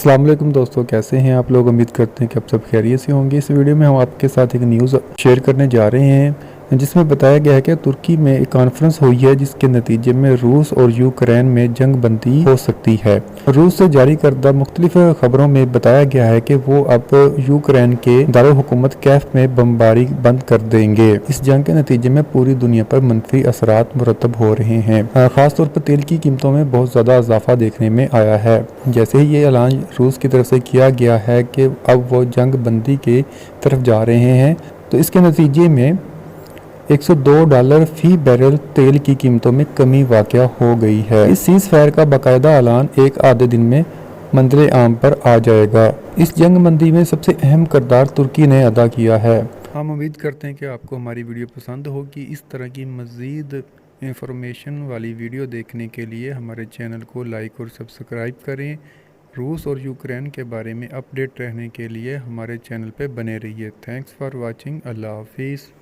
अस्सलाम वालेकुम दोस्तों, कैसे हैं आप लोग। उम्मीद करते हैं कि आप सब खैरियत से होंगे। इस वीडियो में हम आपके साथ एक न्यूज़ शेयर करने जा रहे हैं जिसमें बताया गया है कि तुर्की में एक कॉन्फ्रेंस हुई है जिसके नतीजे में रूस और यूक्रेन में जंग बंदी हो सकती है। रूस से जारी करदा मुख्तलिफ खबरों में बताया गया है कि वो अब यूक्रेन के दारुल हुकूमत कैफ में बमबारी बंद कर देंगे। इस जंग के नतीजे में पूरी दुनिया पर मनफी असरात मुरतब हो रहे हैं। खासतौर पर तेल की कीमतों में बहुत ज़्यादा इजाफा देखने में आया है। जैसे ही ये ऐलान रूस की तरफ से किया गया है कि अब वो जंग बंदी की तरफ जा रहे हैं, तो इसके नतीजे में $102 फी बैरल तेल की कीमतों में कमी वाक़या हो गई है। इस सीज़ फायर का बाकायदा ऐलान एक आधे दिन में मंज़िल आम पर आ जाएगा। इस जंग बंदी में सबसे अहम किरदार तुर्की ने अदा किया है। हम उम्मीद करते हैं कि आपको हमारी वीडियो पसंद होगी। इस तरह की मज़ीद इंफॉर्मेशन वाली वीडियो देखने के लिए हमारे चैनल को लाइक और सब्सक्राइब करें। रूस और यूक्रेन के बारे में अपडेट रहने के लिए हमारे चैनल पर बने रहिए। Thanks for watching. अल्लाह हाफिज़।